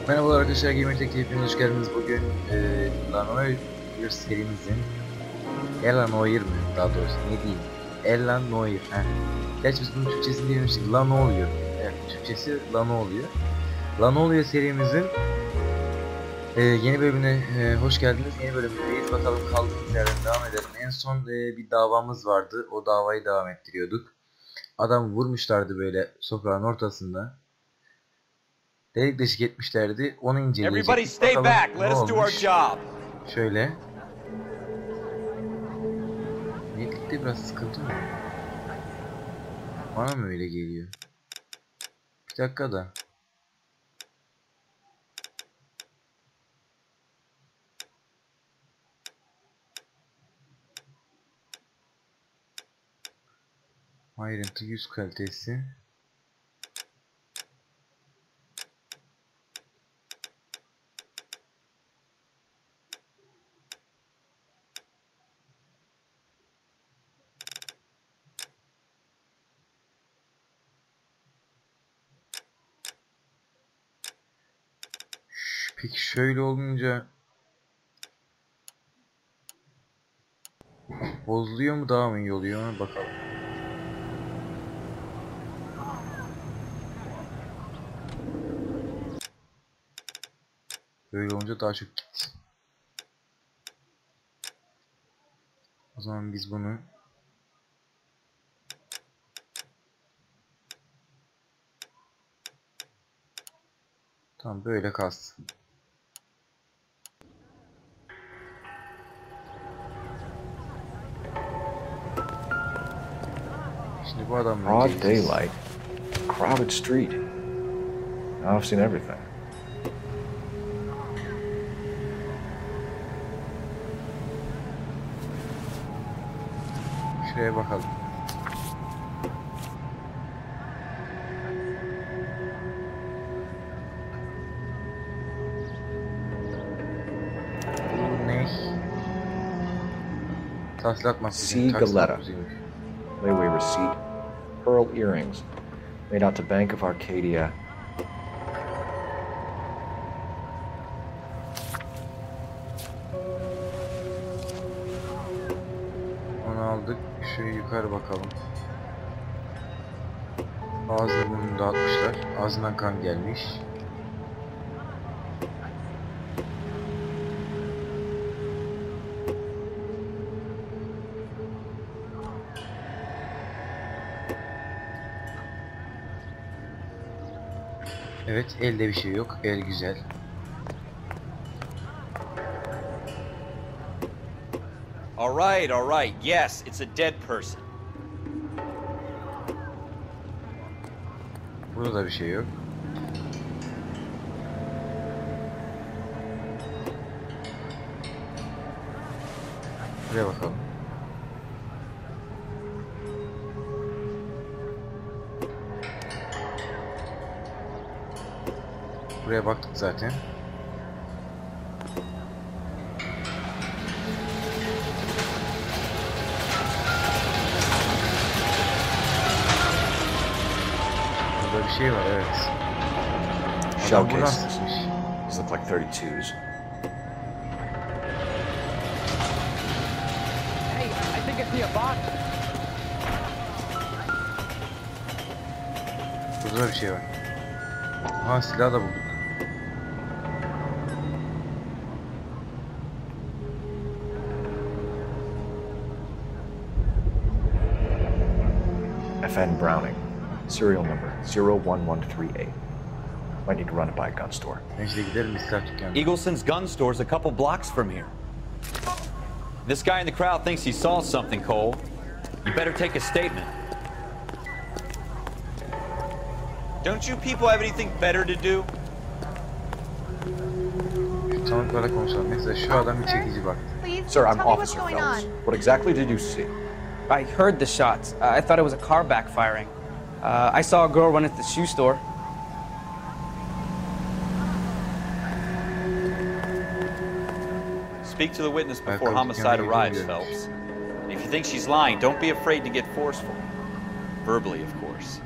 Merhabalar arkadaşlar, Dedektif hoş geldiniz. Bugün Noire serimizin Noire mi daha doğrusu ne diyeyim, Noire. Gerçi biz bunun Türkçesini diyemiştik. Ne oluyor? Evet, Türkçesi ne oluyor? Ne oluyor serimizin yeni bölümüne hoş geldiniz. Yeni bölümdeyiz. Bakalım kaldığımız yerden devam edelim. En son bir davamız vardı. O davayı devam ettiriyorduk. Adam vurmuşlardı böyle sokağın ortasında. Delik deşik etmişlerdi. Onu inceleyecektik. Bakalım ne olmuş. Şöyle. Netlikte biraz sıkıntı mı? Bana mı öyle geliyor? Bir dakika da. Ayrıntı yüz kalitesi. Peki şöyle olunca bozuluyor mu, daha mı iyi oluyor, ona bakalım. Böyle olunca daha çok gitti. O zaman biz bunu tam böyle kalsın. Şimdi bu adamla Broad daylight, crowded street. Now I've seen everything. Şuraya bakalım. Bu ne? Tahsilat masrafı. Galetta. Layaway receipt. Pearl earrings. Made out to Bank of Arcadia. Onu aldık. Şöyle yukarı bakalım. Ağzını burnunu dağıtmışlar. Ağzından kan gelmiş. Evet, elde bir şey yok. El güzel. All right. Yes, it's a dead person. Burada da bir şey yok. Buraya bakalım. Buraya baktık zaten. Burada bir şey var, evet. Shell cases. These look like 32s. Hey, I think it's a box. Burada bir şey var. Ha, silah da bulduk. FN Browning. Serial number 01138. Might need to run it by a gun store. Neyse gidelim silah dükkanına. Eagleson's gun store's a couple blocks from here. This guy in the crowd thinks he saw something, Cole. You better take a statement. Don't you people have anything better to do? Şu tanıklara konuşalım. Mesela şu adam bir çekici baktı. Sir, I'm Officer Phelps. What exactly did you see? I heard the shots. I thought it was a car backfiring. I saw a girl run at the shoe store. Speak to the witness before homicide arrives, Phelps. And if you think she's lying, don't be afraid to get forceful. Verbally, of course.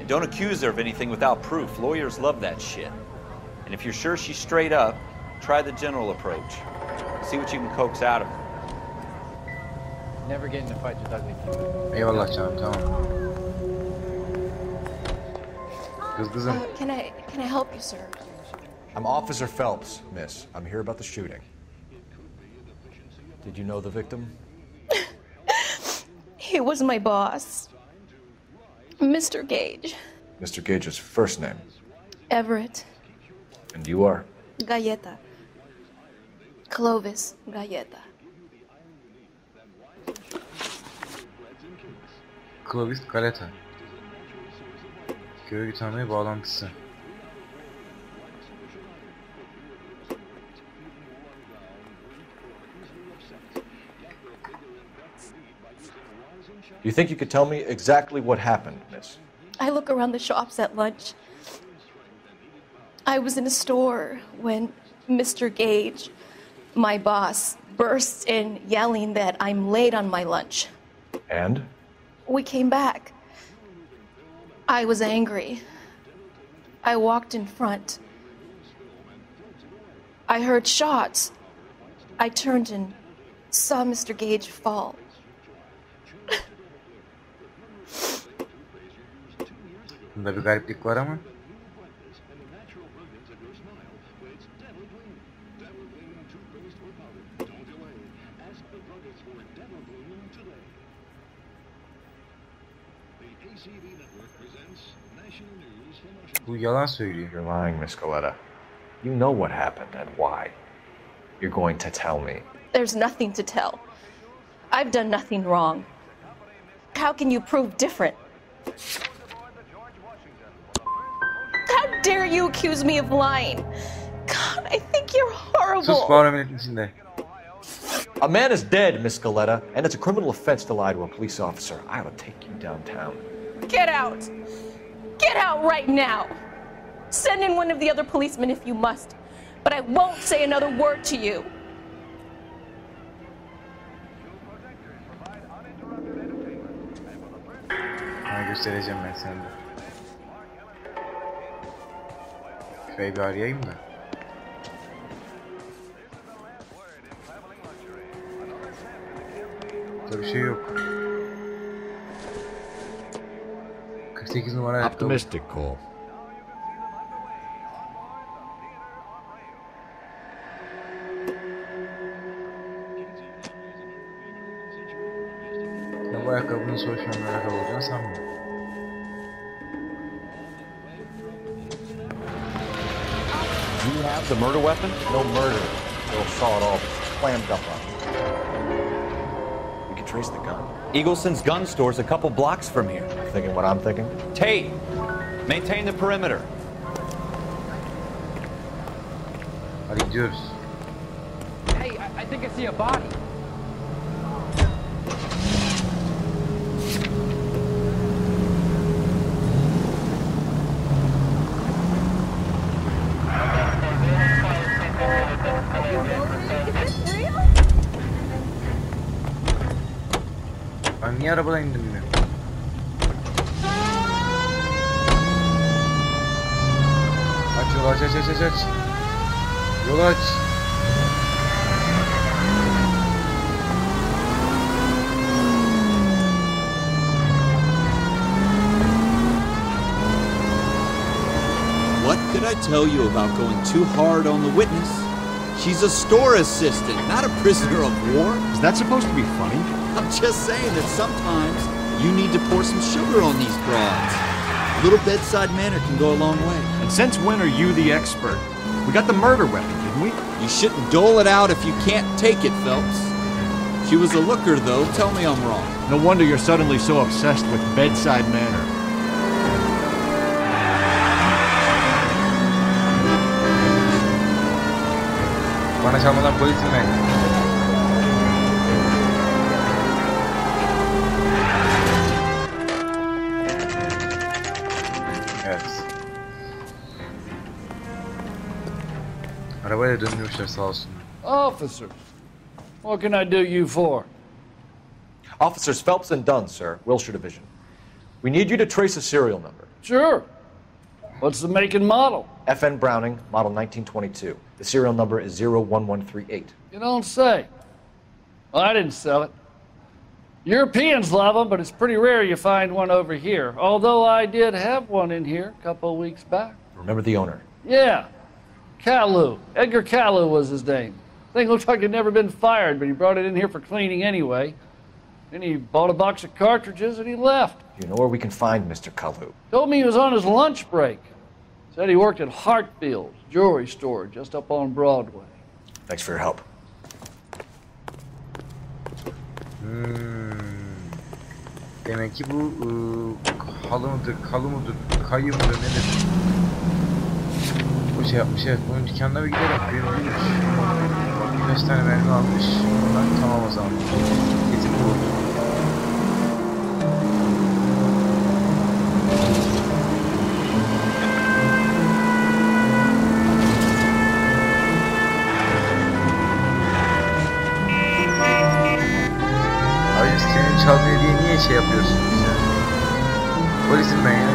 And don't accuse her of anything without proof. Lawyers love that shit. And if you're sure she's straight up, try the general approach. See what you can coax out of her. Never get into fights with ugly people. Eyvallah canım, tamam. Kızım. Can I help you, sir? I'm Officer Phelps, miss. I'm here about the shooting. Did you know the victim? He was my boss, Mr. Gage. Mr. Gage's first name. Everett. And you are? Galleta. Clovis Galleta. Clovis Galeta. Görgü tanığı bağlantısı. Do you think you could tell me exactly what happened, miss? I look around the shops at lunch. I was in a store when Mr. Gage, my boss, bursts in yelling that I'm late on my lunch. And? We came back. I was angry. I walked in front. I heard shots. I turned and saw Mr. Gage fall. Bunda bir gariplik var ama. Bu yalan söylüyor. You're lying, Miss Coletta. You know what happened and why. You're going to tell me. There's nothing to tell. I've done nothing wrong. How can you prove different? How dare you accuse me of lying? God, I think you're horrible. Sus bağırma içinde. A man is dead, Miss Coletta, and it's a criminal offense to lie to a police officer. I will take you downtown. Get out. Get out right now. Send in one of the other policemen if you must, but I won't say another word to you. Sana göstereceğim ben sana da. Şurayı bir arayayım da. Burada bir şey yok. 48 numara ayakkabı. Optimistic, Cole. Ya bu ayakkabının soyuşmanın ayakkabı olacağını sanmıyorum. You have the murder weapon? No murder. Bill saw it all, clammed up on it. We can trace the gun. Eagleson's gun store's a couple blocks from here. Thinking what I'm thinking? Tate, maintain the perimeter. Hadi gidiyoruz. Hey, I think I see a body. Ben niye arabadan indim bilmiyorum. Aç yolu aç. Yolu aç. What could I tell you about going too hard on the witness? She's a store assistant, not a prisoner of war. Is that supposed to be funny? I'm just saying that sometimes you need to pour some sugar on these broads. A little bedside manner can go a long way. And since when are you the expert? We got the murder weapon, didn't we? You shouldn't dole it out if you can't take it, Phelps. She was a looker, though. Tell me I'm wrong. No wonder you're suddenly so obsessed with bedside manner. Bana çalmadan polisim ben. Evet. Arabayla döndürmüşler sağ olsun. Officers, what can I do you for? Officers Phelps and Dunn, sir, Wilshire Division. We need you to trace a serial number. Sure. What's the make and model? FN Browning, model 1922. The serial number is 01138. You don't say. Well, I didn't sell it. Europeans love them, but it's pretty rare you find one over here. Although I did have one in here a couple of weeks back. Remember the owner? Yeah. Kalu. Edgar Kalu was his name. Thing looked like it'd never been fired, but he brought it in here for cleaning anyway. Then he bought a box of cartridges and he left. You know where we can find Mr. Kalu? Told me he was on his lunch break. Said he worked at Hartfield's jewelry store just up on Broadway. Thanks for your help. Demek ki bu halı mıdır, kalı mıdır, kayı mıdır nedir? Bu şey yapmış, evet. Bunun dükkanına bir gidelim. Büyümüş. Birkaç tane mermi almış. Bunlar tamam o zaman. Kesin bu. Abi senin çalmıyor diye niye şey yapıyorsun? Polisim ben ya.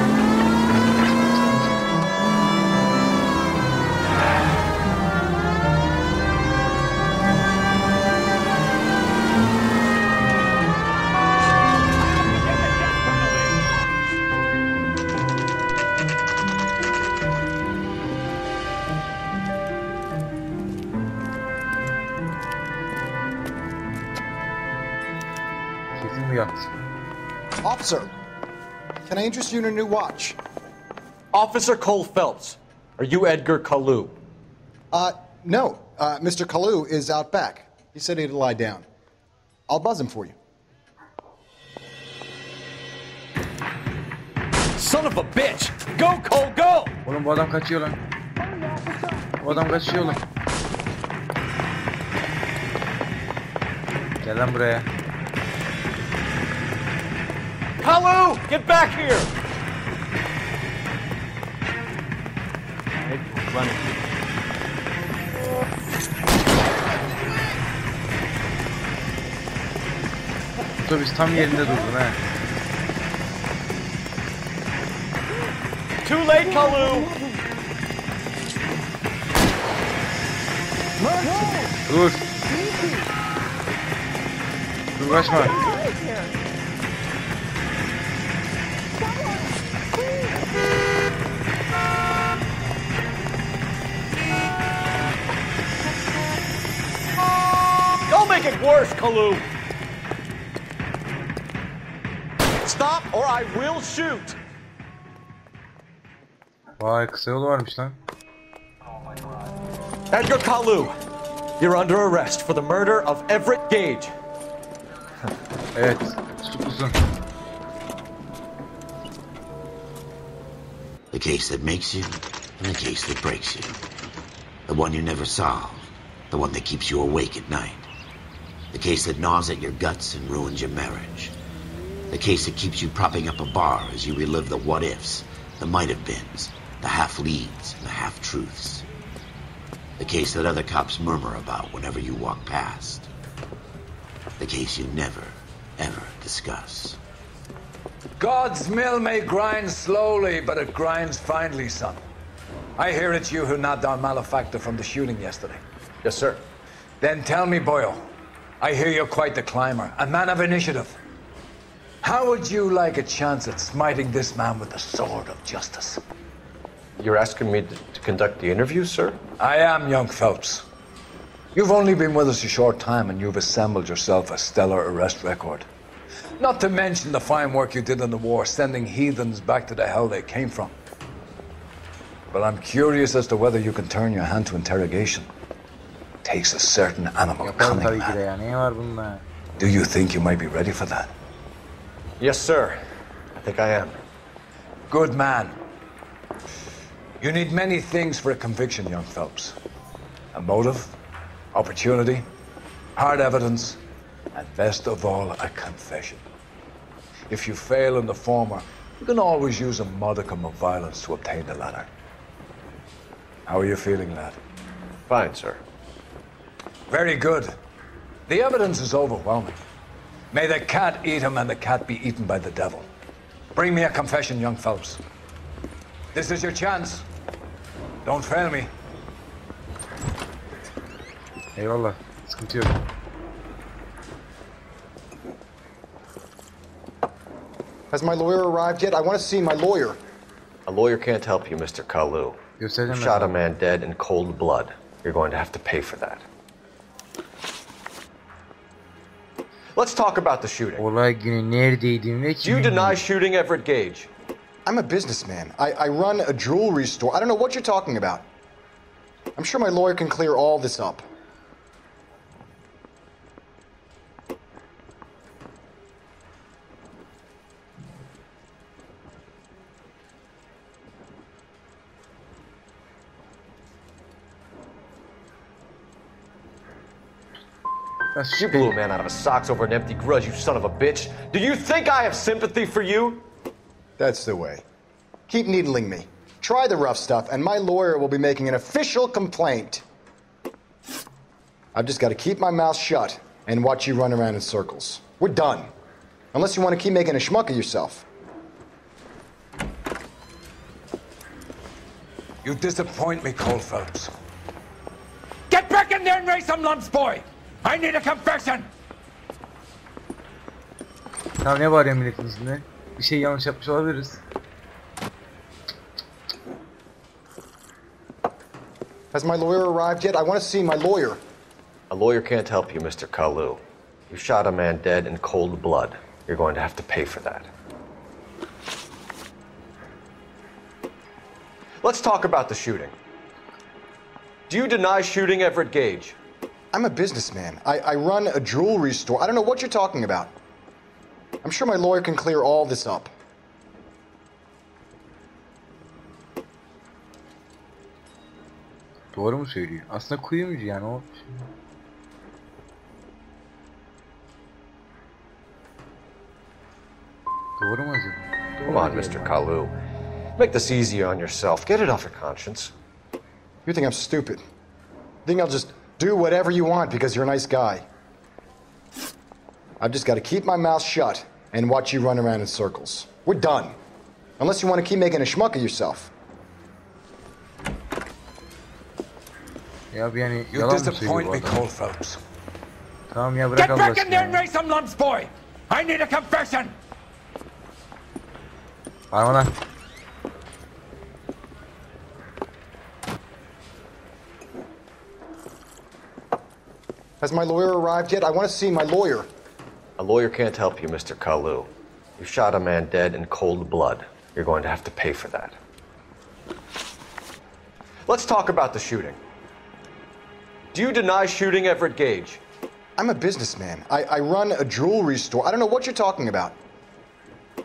Kesin bu yaptı. Officer, can I interest you in a new watch? Officer Cole Phelps, are you Edgar Kalu? No. Mr. Kalu is out back. He said he'd lie down. I'll buzz him for you. Son of a bitch! Go, Cole, go! Oğlum bu adam kaçıyor lan. Bu adam kaçıyor oğlum. Gel lan buraya. Kalu, get back here! Otobüs tam yerinde durdu ha. Too late, Kalu! Dur. Dur kaçma. Don't make it worse, Kalu! Stop or I will shoot! Vay kısa yolu varmış lan. Edgar Kalu, you're under arrest for the murder of Everett Gage. Evet, tutuklusun. The case that makes you, and the case that breaks you. The one you never solve, the one that keeps you awake at night. The case that gnaws at your guts and ruins your marriage. The case that keeps you propping up a bar as you relive the what-ifs, the might-have-beens, the half-leads, and the half-truths. The case that other cops murmur about whenever you walk past. The case you never, ever discuss. God's mill may grind slowly, but it grinds finely, son. I hear it's you who nabbed our malefactor from the shooting yesterday. Yes, sir. Then tell me, Boyle, I hear you're quite the climber, a man of initiative. How would you like a chance at smiting this man with the sword of justice? You're asking me to conduct the interview, sir? I am, young Phelps. You've only been with us a short time and you've assembled yourself a stellar arrest record. Not to mention the fine work you did in the war, sending heathens back to the hell they came from. But I'm curious as to whether you can turn your hand to interrogation. Takes a certain animal Yaparım cunning, tabii ki de man. ya. Ne var bunda? Do you think you might be ready for that? Yes, sir. I think I am. Good man. You need many things for a conviction, young Phelps. A motive, opportunity, hard evidence, and best of all, a confession. If you fail in the former, you can always use a modicum of violence to obtain the latter. How are you feeling, lad? Fine, sir. Very good. The evidence is overwhelming. May the cat eat him and the cat be eaten by the devil. Bring me a confession, young Phelps. This is your chance. Don't fail me. Eyvallah. Sıkıntı yok. Has my lawyer arrived yet? I want to see my lawyer. A lawyer can't help you, Mr. Kalu. You shot a man dead in cold blood. You're going to have to pay for that. Let's talk about the shooting. Olay günü neredeydin ve Do you deny shooting Everett Gage? I'm a businessman. I run a jewelry store. I don't know what you're talking about. I'm sure my lawyer can clear all this up. You blew a man out of his socks over an empty grudge, you son of a bitch. Do you think I have sympathy for you? That's the way. Keep needling me. Try the rough stuff, and my lawyer will be making an official complaint. I've just got to keep my mouth shut and watch you run around in circles. We're done. Unless you want to keep making a schmuck of yourself. You disappoint me, Cole Phelps. Get back in there and raise some lumps, boy! I need a confession! Tamam, ne var ya milletin içinde? Bir şey yanlış yapmış olabiliriz. Has my lawyer arrived yet? I want to see my lawyer. A lawyer can't help you, Mr. Kalu. You shot a man dead in cold blood. You're going to have to pay for that. Let's talk about the shooting. Do you deny shooting Everett Gage? I'm a businessman. I run a jewelry store. I don't know what you're talking about. I'm sure my lawyer can clear all this up. Doğru mu söylüyor? Aslında kuyumcu yani o. Doğru mu acaba? Come on, Mr. Kalu. Make this easier on yourself. Get it off your conscience. You think I'm stupid? You think I'll just do whatever you want because you're a nice guy? I've just got to keep my mouth shut and watch you run around in circles. We're done. Unless you want to keep making a schmuck of yourself. Ya yani You yalan mı disappoint söylüyor me, bu adam? Cole Phelps. Tamam ya, bırak Get Allah back in there aşkına and ya. raise some lumps, boy! I need a confession! Bağırma lan. Has my lawyer arrived yet? I want to see my lawyer. A lawyer can't help you, Mr. Kalu. You shot a man dead in cold blood. You're going to have to pay for that. Let's talk about the shooting. Do you deny shooting Everett Gage? I'm a businessman. I run a jewelry store. I don't know what you're talking about.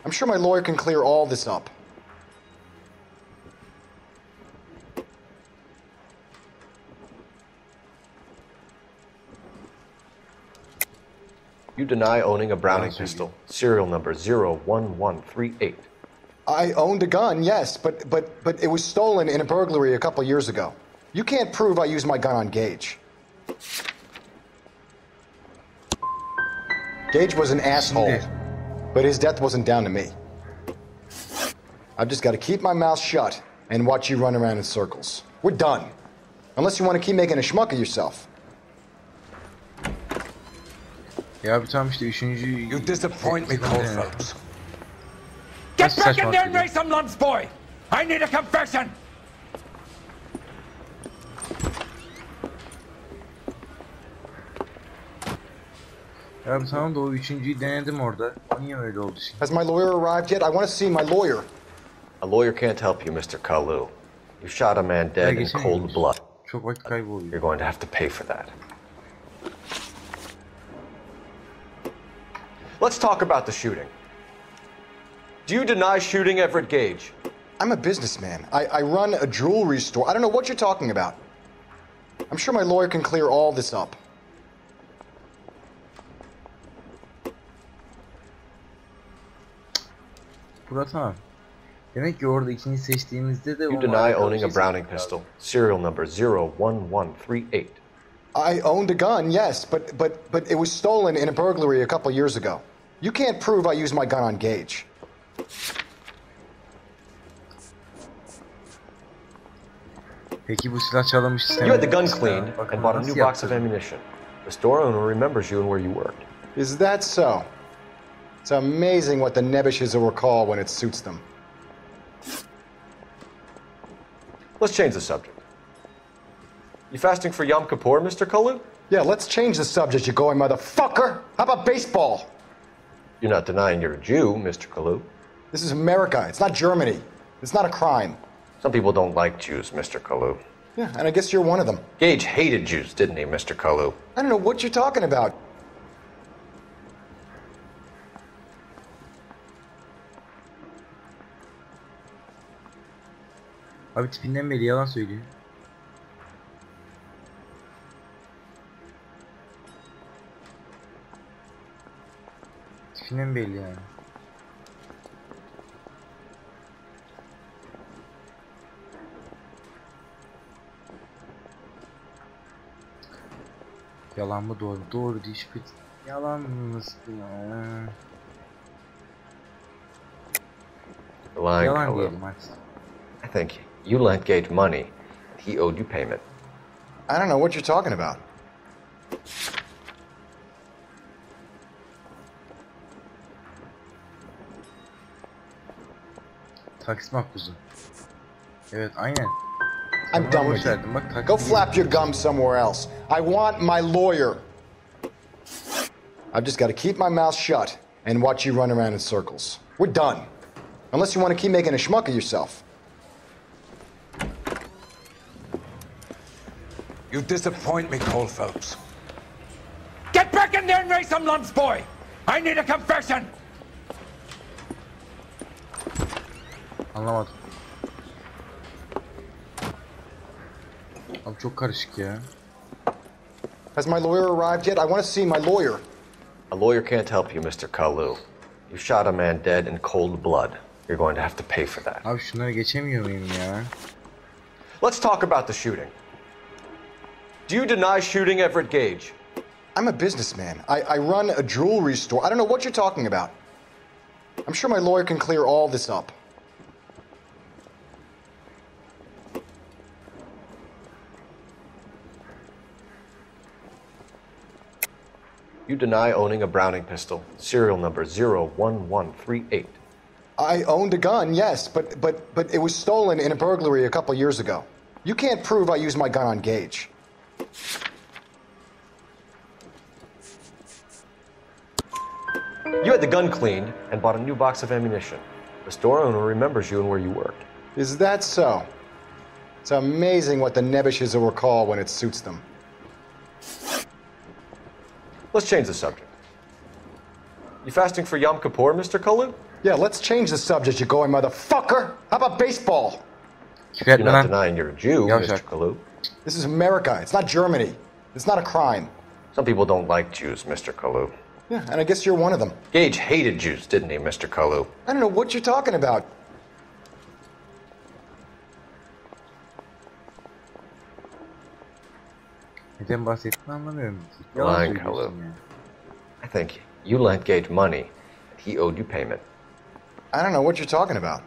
I'm sure my lawyer can clear all this up. You deny owning a Browning pistol, serial number 01138. I owned a gun, yes, but it was stolen in a burglary a couple years ago. You can't prove I used my gun on Gage. Gage was an asshole, but his death wasn't down to me. I've just got to keep my mouth shut and watch you run around in circles. We're done. Unless you want to keep making a schmuck of yourself. Ya bir tamam işte üçüncü... You disappoint me, Cole Phelps. Get back in there and raise some lumps, boy! I need a confession! Ya bir tamam da o üçüncüyü denedim orada. O niye öyle oldu şimdi? Has my lawyer arrived yet? I want to see my lawyer. A lawyer can't help you, Mr. Kalu. You shot a man dead in cold blood. Çok vakit kaybı oluyor. You're going to have to pay for that. Let's talk about the shooting. Do you deny shooting Everett Gage? I'm a businessman. I run a jewelry store. I don't know what you're talking about. I'm sure my lawyer can clear all this up. Burası tamam. Demek ki orada ikinci seçtiğimizde de... You deny owning a Browning pistol, serial number 01138. I owned a gun, yes, but it was stolen in a burglary a couple years ago. You can't prove I used my gun on Gage. Peki bu silah çalınmış. You had the gun cleaned and bought a new box of ammunition. The store owner remembers you and where you worked. Is that so? It's amazing what the Nebbishes will recall when it suits them. Let's change the subject. You fasting for Yom Kippur, Mr. Kalu? Yeah, let's change the subject, you going motherfucker. How about baseball? You're not denying you're a Jew, Mr. Kalu. This is America. It's not Germany. It's not a crime. Some people don't like Jews, Mr. Kalu. Yeah, and I guess you're one of them. Gage hated Jews, didn't he, Mr. Kalu? I don't know what you're talking about. Abi tipinden beri yalan söylüyor. Tipinden belli yani. Yalan mı doğru? Doğru değil şüphe. Yalan mı? Lying, Yalan Kalu. diyelim hadi. I think you lent Gage money, and he owed you payment. I don't know what you're talking about. Taksit makbuzu. Evet aynen. I'm done with verdim. you. Bak, taksit Go değil. flap your gum somewhere else. I want my lawyer. I've just got to keep my mouth shut and watch you run around in circles. We're done. Unless you want to keep making a schmuck of yourself. You disappoint me, Cole Phelps. Get back in there and raise some lumps, boy! I need a confession! Anlamadım. Abi çok karışık ya. Has my lawyer arrived yet? I want to see my lawyer. A lawyer can't help you, Mr. Kalu. You shot a man dead in cold blood. You're going to have to pay for that. Abi şunları geçemiyor muyum ya? Let's talk about the shooting. Do you deny shooting Everett Gage? I'm a businessman. I run a jewelry store. I don't know what you're talking about. I'm sure my lawyer can clear all this up. You deny owning a Browning pistol, serial number 01138. I owned a gun, yes, but it was stolen in a burglary a couple years ago. You can't prove I used my gun on Gage. You had the gun cleaned and bought a new box of ammunition. The store owner remembers you and where you worked. Is that so? It's amazing what the Nebbishes will recall when it suits them. Let's change the subject. You fasting for Yom Kippur, Mr. Kalu? Yeah, let's change the subject, you going motherfucker. How about baseball? You're not denying you're a Jew, Mr. Kalu. This is America. It's not Germany. It's not a crime. Some people don't like Jews, Mr. Kalu. Yeah, and I guess you're one of them. Gage hated Jews, didn't he, Mr. Kalu? I don't know what you're talking about. Neden bahsettiğini anlamıyorum. Lying, Kalu. I think you lent Gage money, and he owed you payment. I don't know what you're talking about.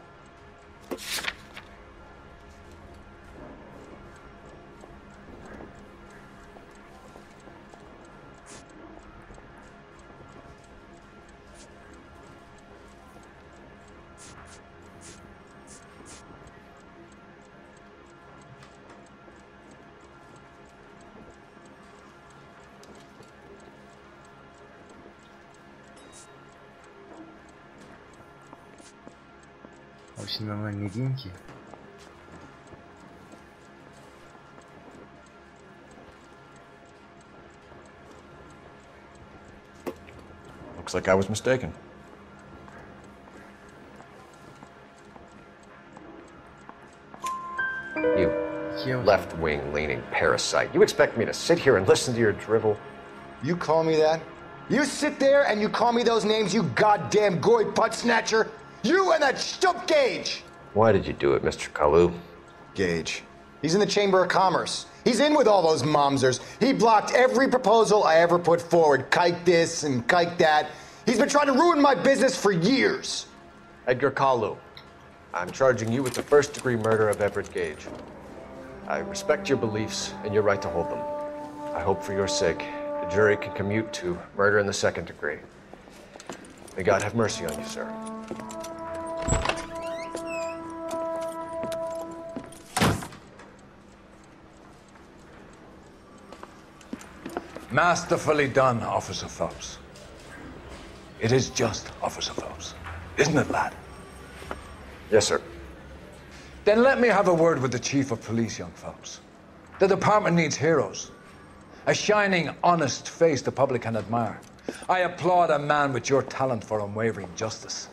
Abi şimdi ben ona ne diyeyim ki? Looks like I was mistaken. You left-wing leaning parasite. You expect me to sit here and listen to your drivel? You call me that? You sit there and you call me those names, you goddamn goy putt snatcher? You and that stump Gage! Why did you do it, Mr. Kalu? Gage. He's in the Chamber of Commerce. He's in with all those momsers. He blocked every proposal I ever put forward. Kike this and kike that. He's been trying to ruin my business for years. Edgar Kalu, I'm charging you with the first-degree murder of Everett Gage. I respect your beliefs and your right to hold them. I hope for your sake the jury can commute to murder in the second degree. May God have mercy on you, sir. Masterfully done, Officer Phelps. It is just Officer Phelps, isn't it, lad? Yes, sir. Then let me have a word with the Chief of Police, young Phelps. The department needs heroes. A shining, honest face the public can admire. I applaud a man with your talent for unwavering justice.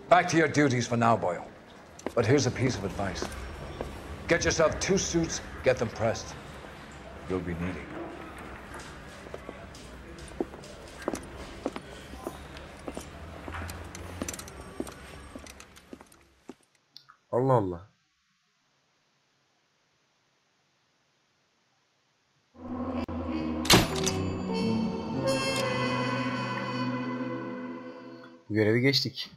Back to your duties for now, Boyle. But here's a piece of advice. Get yourself 2 suits, get them pressed. You'll be needing. Allah Allah. Bu görevi geçtik.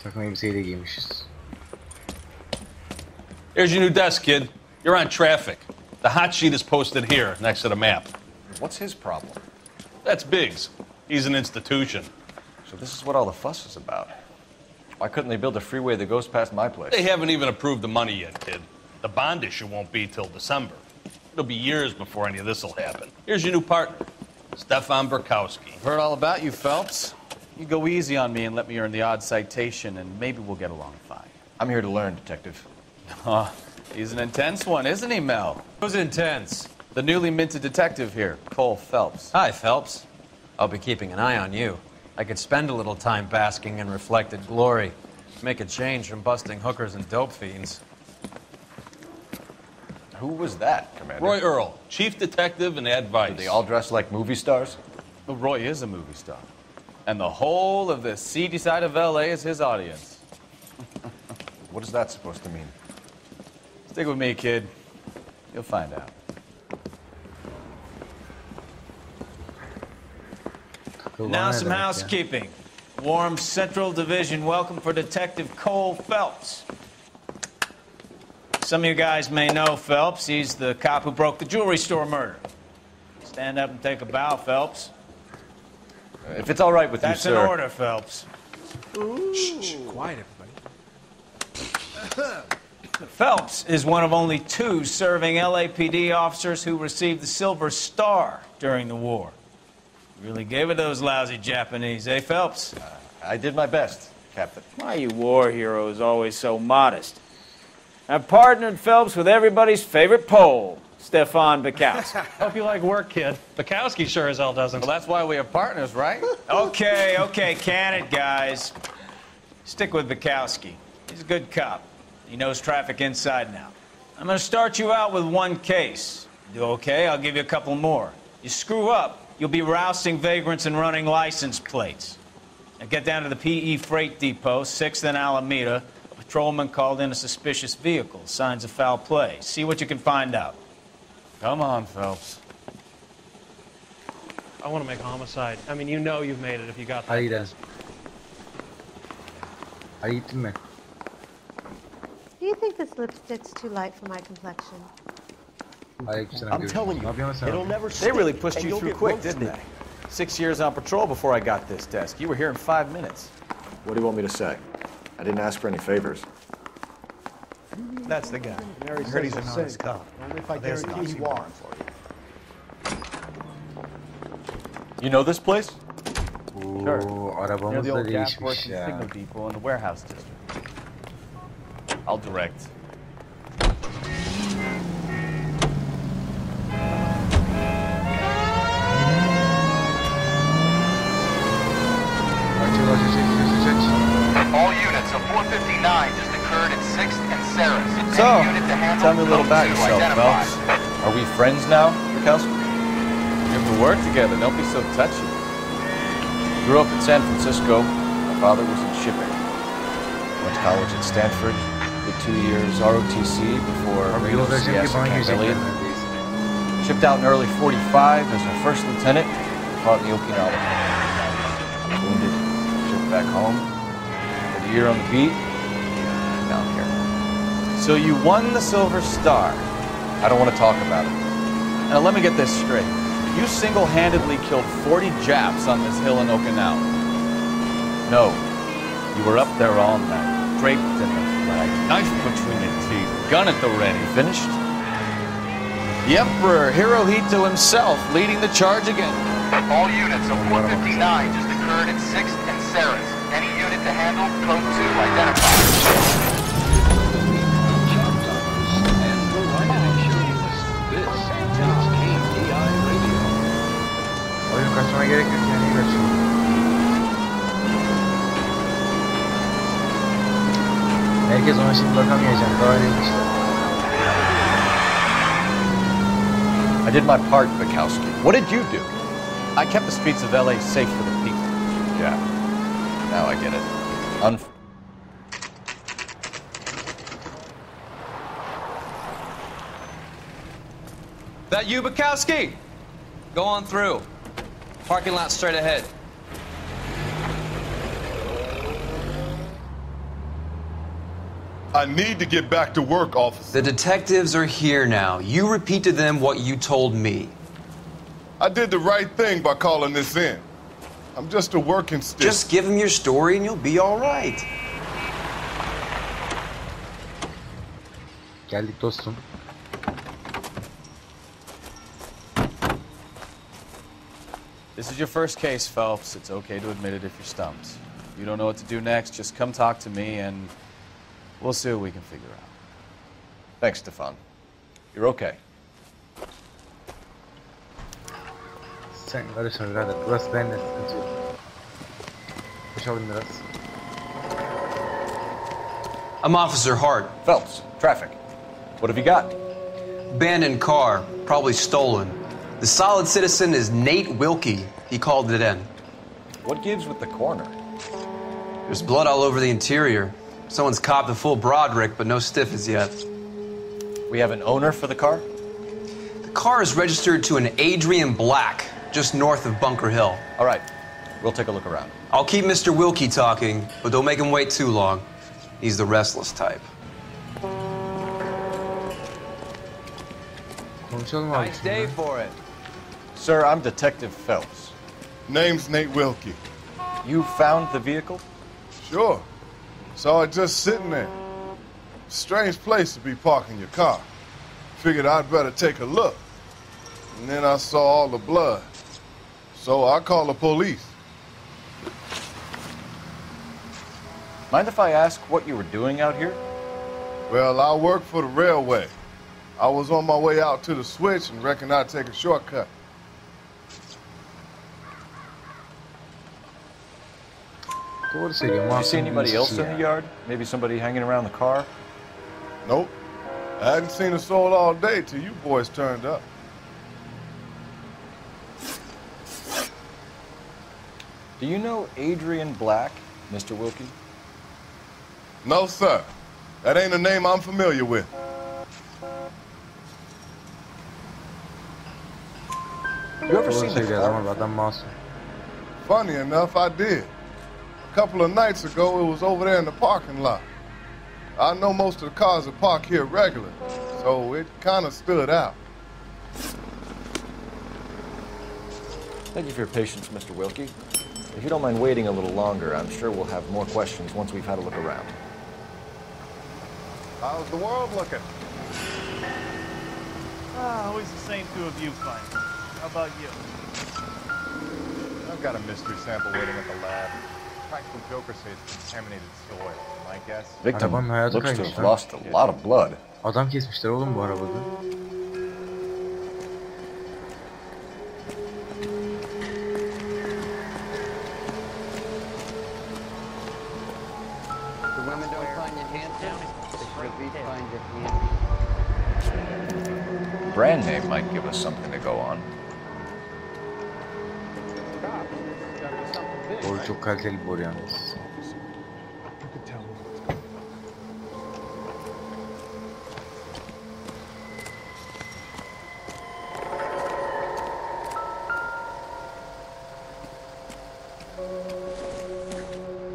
Takım elbiseyi de giymişiz. Here's your new desk, kid. You're on traffic. The hot sheet is posted here, next to the map. What's his problem? That's Biggs. He's an institution. So this is what all the fuss is about. Why couldn't they build a freeway that goes past my place? They haven't even approved the money yet, kid. The bond issue won't be till December. It'll be years before any of this will happen. Here's your new partner, Stefan Burkowski. I've heard all about you, Phelps. You go easy on me and let me earn the odd citation, and maybe we'll get along fine. I'm here to learn, Detective. Oh, he's an intense one, isn't he, Mel? Who's intense? The newly minted detective here, Cole Phelps. Hi, Phelps. I'll be keeping an eye on you. I could spend a little time basking in reflected glory. Make a change from busting hookers and dope fiends. Who was that, Commander? Roy Earl, chief detective and advice. Do they all dress like movie stars? Well, Roy is a movie star. And the whole of the seedy side of L.A. is his audience. What is that supposed to mean? Stick with me, kid. You'll find out. Now some housekeeping. Warm Central Division welcome for Detective Cole Phelps. Some of you guys may know Phelps. He's the cop who broke the jewelry store murder. Stand up and take a bow, Phelps. If it's all right with you, sir. That's in order, Phelps. Shh, quiet, everybody. Phelps is one of only 2 serving LAPD officers who received the Silver Star during the war. Really gave it those lousy Japanese, eh, Phelps? I did my best, Captain. Why you war heroes always so modest? I've partnered Phelps with everybody's favorite Pole, Stefan Burkowski. Hope you like work, kid. Burkowski sure as hell doesn't. Well, that's why we have partners, right? Okay, can it, guys? Stick with Burkowski. He's a good cop. He knows traffic inside and out. I'm going to start you out with 1 case. You do okay, I'll give you a couple more. You screw up, you'll be rousting vagrants and running license plates. Now get down to the PE Freight Depot, 6th and Alameda. A patrolman called in a suspicious vehicle. Signs of foul play. See what you can find out. Come on, Phelps. I want to make homicide. I mean, you know you've made it if you got that. Hadi gidelim. Hadi gittin mi? Do you think this lipstick's too light for my complexion? I'm telling you, it'll never They really pushed and you you'll through get quick, roasted. didn't they? 6 years on patrol before I got this desk. You were here in 5 minutes. What do you want me to say? I didn't ask for any favors. That's the guy. I heard he's an honest cop. Only if I guarantee you are. You know this place? Sure. Near Arabamız the da old gas değişmiş works and ya. signal depot in the warehouse district. I'll direct. All units of 459 just occurred at 6th and Sarah's. So, Any unit to handle tell me a little about code 2 yourself, identified. Phelps. Are we friends now, Burkowski? We have to work together. Don't be so touchy. Grew up in San Francisco. My father was in shipping. Went to college at Stanford. Did 2 years ROTC before radio CS at Camp Elliott. Shipped out in early 45 as a first lieutenant. Fought in the Okinawa. Wounded. Shipped back home. Did a year on the beat. Down here. So you won the Silver Star. I don't want to talk about it. Now let me get this straight. You single-handedly killed 40 Japs on this hill in Okinawa. No. You were up there all night, draped in the flag, knife between the teeth, gun at the ready. Finished? The Emperor Hirohito himself leading the charge again. All units of 159 just occurred in 6th and Sarah's. Any unit to handle, code 2 identified. Oyun kaçmaya gerek yok yani iyi kaçıyor. Herkes ona şimdi bakamayacak. Daha iyiymiş. I did my part, Bukowski. What did you do? I kept the streets of LA safe for the people. Yeah. Now I get it. That you, Bukowski? Go on through. Parking lot straight ahead. I need to get back to work, officer. The detectives are here now. You repeat to them what you told me. I did the right thing by calling this in. I'm just a working stick. Just give them your story and you'll be all right. Geldik dostum. This is your first case, Phelps. It's okay to admit it if you're stumped. If you don't know what to do next, just come talk to me and we'll see what we can figure out. Thanks, Stefan. You're okay. Sen karışma birader. Burası bende, sıkıntı yok. Koşalım biraz. I'm Officer Hart. Phelps, traffic. What have you got? Abandoned car, probably stolen. The solid citizen is Nate Wilkie. He called it in. What gives with the corner? There's blood all over the interior. Someone's copped a full Broderick, but no stiff as yet. We have an owner for the car? The car is registered to an Adrian Black, just north of Bunker Hill. All right, we'll take a look around. I'll keep Mr. Wilkie talking, but don't make him wait too long. He's the restless type. Konuşalım abi. Nice day for it. Sir, I'm Detective Phelps. Name's Nate Wilkie. You found the vehicle? Sure. Saw it just sitting there. Strange place to be parking your car. Figured I'd better take a look. And then I saw all the blood. So I called the police. Mind if I ask what you were doing out here? Well, I work for the railway. I was on my way out to the switch and reckoned I'd take a shortcut. Doğru söylüyor. Did you see anybody else in the yard? Maybe somebody hanging around the car? Nope. I hadn't seen a soul all day till you boys turned up. Do you know Adrian Black, Mr. Wilkie? No, sir. That ain't a name I'm familiar with. You ever seen the car? Funny enough, I did. A couple of nights ago, it was over there in the parking lot. I know most of the cars are parked here regularly, so it kind of stood out. Thank you for your patience, Mr. Wilkie. If you don't mind waiting a little longer, I'm sure we'll have more questions once we've had a look around. How's the world looking? Always the same two of you finding. How about you? I've got a mystery sample waiting at the lab. Practical Joker says it's contaminated soil. My guess? Victim Arabanın hayatı looks to kaymış have lan. lost a lot of blood. Adam kesmişler oğlum bu arabada. The women don't find your hands down. The beach find your hands. Brand name might give us something to go on. Boru çok kaliteli bir boru yalnız.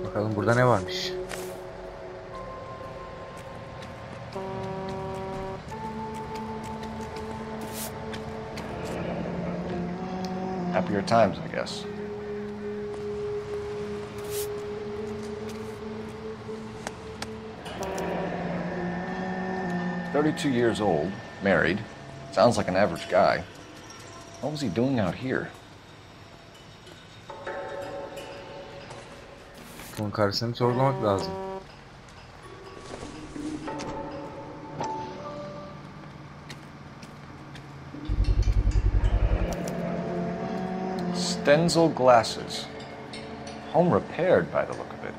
Bakalım burada ne varmış. Happier times, I guess. "32 years old, married. Sounds like an average guy. What was he doing out here?" Bunun karşısını sorgulamak lazım. Stenzel glasses. Home repaired by the look of it.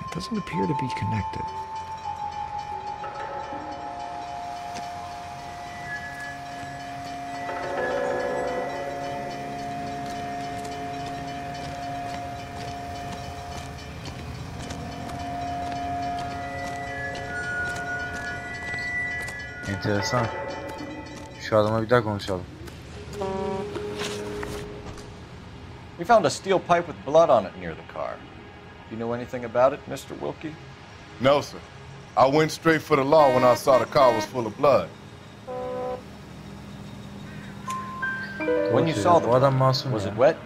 It doesn't appear to be connected. Enteresan. Şu adama bir daha konuşalım. We found a steel pipe with blood on it near the car. You know anything about it, Mr. Wilkie? No, sir. I went straight for the law when I saw the car was full of blood. When you saw the blood, masum was ya. it wet,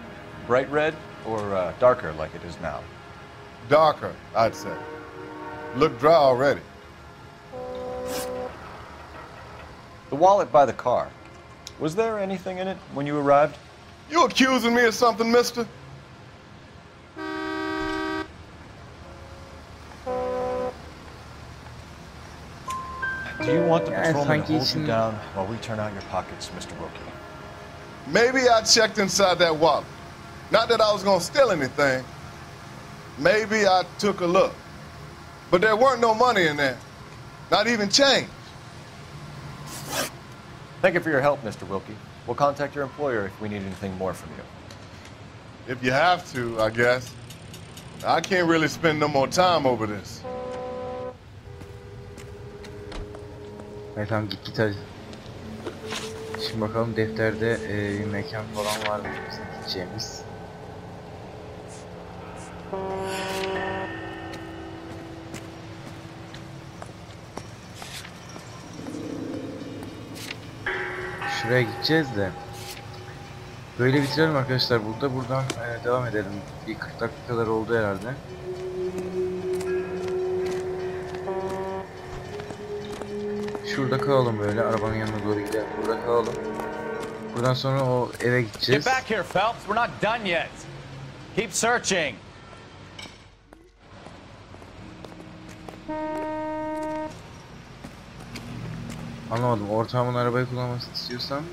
bright red, or darker like it is now? Darker, I'd say. Looked dry already. The wallet by the car. Was there anything in it when you arrived? You accusing me of something, mister? Do you want the Yeah, patrolman to hold sanki you down while we turn out your pockets, Mr. Wilkie? Maybe I checked inside that wallet. Not that I was gonna steal anything. Maybe I took a look. But there weren't no money in there. Not even change. Thank you for your help, Mr. Wilkie. We'll contact your employer if we need anything more from you. If you have to, I guess. I can't really spend no more time over this. Evet tamam git hadi. Şimdi bakalım defterde bir mekan falan var mı bizim gideceğimiz. Şuraya gideceğiz de. Böyle bitirelim arkadaşlar burada. Buradan devam edelim. Bir 40 dakika kadar oldu herhalde. Şurada kalalım böyle. Arabanın yanına doğru gidelim. Burada kalalım. Buradan sonra o eve gideceğiz. Get back here, Phelps. We're not done yet. Keep searching. Anlamadım. Ortağımın arabayı kullanmasını istiyorsam.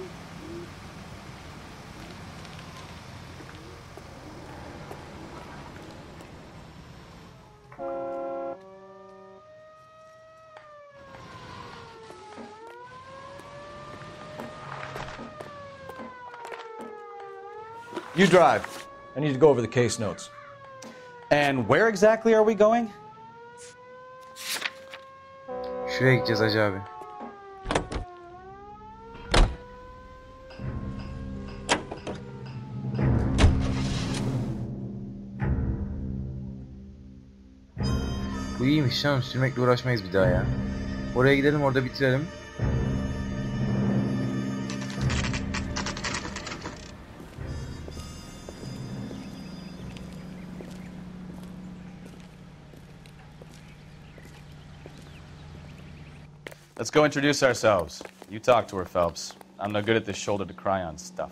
You drive. I need to go over the case notes. And where exactly are we going? Şuraya gideceğiz Hacı abi. Bu iyiymiş canım. Sürmekle uğraşmayız bir daha ya. Oraya gidelim, orada bitirelim. Let's go introduce ourselves. You talk to her, Phelps. I'm no good at this shoulder to cry on stuff.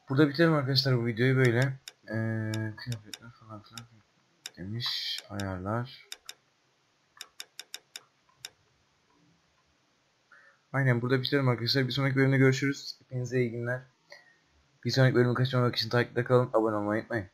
Burada bitirelim arkadaşlar bu videoyu böyle. Kıyafetler falan filan demiş. Ayarlar. Aynen burada bitirelim arkadaşlar. Bir sonraki bölümde görüşürüz. Hepinize iyi günler. Bir sonraki bölümü kaçırmamak için takipte kalın. Abone olmayı unutmayın.